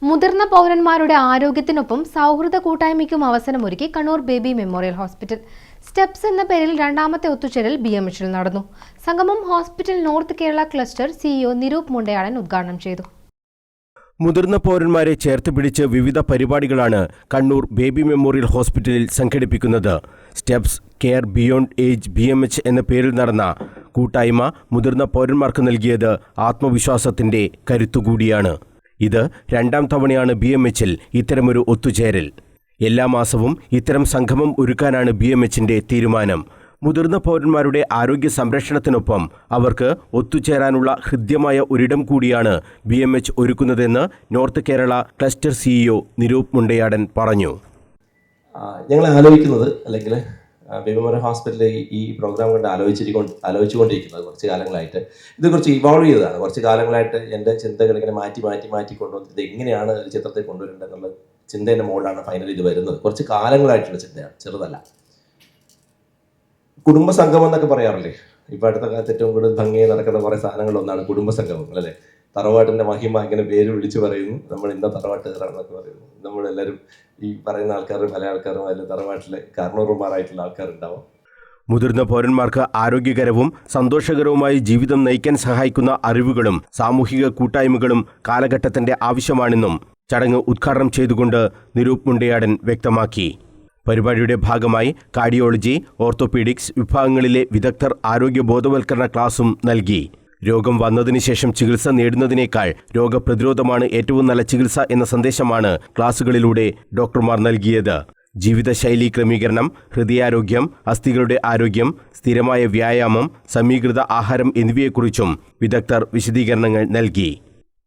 മുതിർന്ന പൗരന്മാരുടെ ആരോഗ്യത്തിനൊപ്പം സൗഹൃദ കൂട്ടായ്മയ്ക്കും അവസരമൊരുക്കി Kannur baby memorial hospital. Steps എന്ന പേരിൽ രണ്ടാമത്തെ ഒത്തുചേരൽ BMHൽ നടന്നു. സംഗമം hospital north Kerala cluster CEO Niroop Mundayadan ഉദ്ഘാടനം ചെയ്തു. മുതിർന്ന പൗരന്മാരെ ചേർത്ത് പിടിച്ച് വിവിധ പരിപാടികളാണ് കണ്ണൂർ ബേബി മെമ്മോറിയൽ ഹോസ്പിറ്റലിൽ സംഘടിപ്പിക്കുന്നത്. Steps care beyond age BMH എന്ന പേരിൽ നടന്ന കൂട്ടായ്മ മുതിർന്ന പൗരന്മാർക്ക് നൽകിയത് ആത്മവിശ്വാസത്തിന്റെ കരുത്തുകൂടിയാണ്. ഇത് രണ്ടാം തവണയാണ് BMHൽ ഇത്തരമൊരു ഒത്തുചേരൽ. എല്ലാ മാസവും ഇത്തരം സംഗമം ഒരുക്കാനാണ് BMHന്റെ തീരുമാനം. മുതിർന്ന പൗരന്മാരുടെ ആരോഗ്യ സംരക്ഷണത്തിനൊപ്പം അവർക്ക് ഒത്തുചേരാനുള്ള ഹൃദ്യമായ ഒരിടം കൂടിയാണ് BMH ഒരുക്കുന്നതെന്ന് north Kerala cluster CEO Niroop Mundayadan പറഞ്ഞു. ഞങ്ങൾ ആലോചിക്കുന്നത് അല്ലെങ്കിൽ ബേബി മെമ്മോറിയൽ ഹോസ്പിറ്റലിൽ ഈ പ്രോഗ്രാം കൊണ്ട് ആലോചിച്ചുകൊണ്ടിരിക്കുന്നത് കുറച്ച് കാലങ്ങളായിട്ട് ഇത് കുറച്ച് ഇവോൾവ് ചെയ്തതാണ്. കുറച്ച് കാലങ്ങളായിട്ട് എൻ്റെ ചിന്തകൾ ഇങ്ങനെ മാറ്റി കൊണ്ടുവന്ന് ഇത് എങ്ങനെയാണ് ഒരു ചിത്രത്തെ കൊണ്ടുവരേണ്ടത് എന്നുള്ള ചിന്തേൻ്റെ മുകളിലാണ് ഫൈനൽ ഇത് വരുന്നത്. കുറച്ച് കാലങ്ങളായിട്ടുള്ള ചിന്തയാണ്, ചെറുതല്ല. കുടുംബ സംഗമം എന്നൊക്കെ പറയാറില്ലേ? ഇപ്പം അടുത്ത കാലത്ത് ഏറ്റവും കൂടുതൽ ഭംഗിയായി നടക്കുന്ന കുറേ സാധനങ്ങളൊന്നാണ് കുടുംബ സംഗമങ്ങൾ, അല്ലേ? തറവാട്ടിൻ്റെ മഹിമ ഇങ്ങനെ പേര് വിളിച്ചു പറയുന്നു, നമ്മൾ ഇന്ന തറവാട്ടുകാരാണെന്നൊക്കെ പറയുന്നു. നമ്മളെല്ലാവരും ഈ പറയുന്ന ആൾക്കാർ പല ആൾക്കാരും അതിൽ തറവാട്ടിലെ കാരണവന്മാരായിട്ടുള്ള ആൾക്കാരുണ്ടാവും. മുതിർന്ന പൗരന്മാർക്ക് ആരോഗ്യകരവും സന്തോഷകരവുമായി ജീവിതം നയിക്കാൻ സഹായിക്കുന്ന അറിവുകളും സാമൂഹിക കൂട്ടായ്മകളും കാലഘട്ടത്തിന്റെ ആവശ്യമാണെന്നും ചടങ്ങ് ഉദ്ഘാടനം ചെയ്തുകൊണ്ട് നിരൂപ് മുണ്ടയാടൻ വ്യക്തമാക്കി. പരിപാടിയുടെ ഭാഗമായി കാർഡിയോളജി, ഓർത്തോപീഡിക്സ് വിഭാഗങ്ങളിലെ വിദഗ്ധർ ആരോഗ്യ ബോധവൽക്കരണ ക്ലാസും നൽകി. രോഗം വന്നതിന് ശേഷം ചികിത്സ നേടുന്നതിനേക്കാൾ രോഗപ്രതിരോധമാണ് ഏറ്റവും നല്ല ചികിത്സ എന്ന സന്ദേശമാണ് ക്ലാസുകളിലൂടെ ഡോക്ടർമാർ നൽകിയത്. ജീവിതശൈലി ക്രമീകരണം, ഹൃദയാരോഗ്യം, അസ്ഥികളുടെ ആരോഗ്യം, സ്ഥിരമായ വ്യായാമം, സമീകൃത ആഹാരം എന്നിവയെക്കുറിച്ചും വിദഗ്ധർ വിശദീകരണങ്ങൾ നൽകി.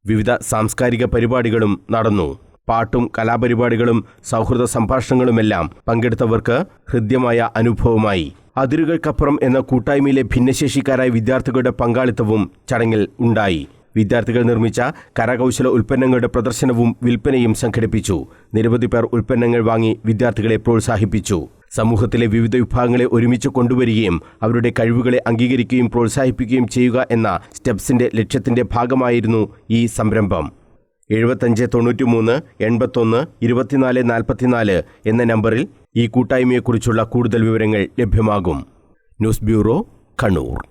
വിവിധ സാംസ്കാരിക പരിപാടികളും നടന്നു. പാട്ടും കലാപരിപാടികളും സൗഹൃദ സംഭാഷണങ്ങളുമെല്ലാം പങ്കെടുത്തവർക്ക് ഹൃദ്യമായ അനുഭവമായി. അതിരുകൾക്കപ്പുറം എന്ന കൂട്ടായ്മയിലെ ഭിന്നശേഷിക്കാരായ വിദ്യാർത്ഥികളുടെ പങ്കാളിത്തവും ചടങ്ങിൽ ഉണ്ടായി. വിദ്യാർത്ഥികൾ നിർമ്മിച്ച കരകൗശല ഉൽപ്പന്നങ്ങളുടെ പ്രദർശനവും വിൽപ്പനയും സംഘടിപ്പിച്ചു. നിരവധി പേർ ഉൽപ്പന്നങ്ങൾ വാങ്ങി വിദ്യാർത്ഥികളെ പ്രോത്സാഹിപ്പിച്ചു. സമൂഹത്തിലെ വിവിധ വിഭാഗങ്ങളെ ഒരുമിച്ച് കൊണ്ടുവരികയും അവരുടെ കഴിവുകളെ അംഗീകരിക്കുകയും പ്രോത്സാഹിപ്പിക്കുകയും ചെയ്യുക എന്ന സ്റ്റെപ്സിന്റെ ലക്ഷ്യത്തിന്റെ ഭാഗമായിരുന്നു ഈ സംരംഭം. 7593 81 24 44 എന്ന നമ്പറിൽ ഈ കൂട്ടായ്മയെക്കുറിച്ചുള്ള കൂടുതൽ വിവരങ്ങൾ ലഭ്യമാകും. News bureau, Kannur.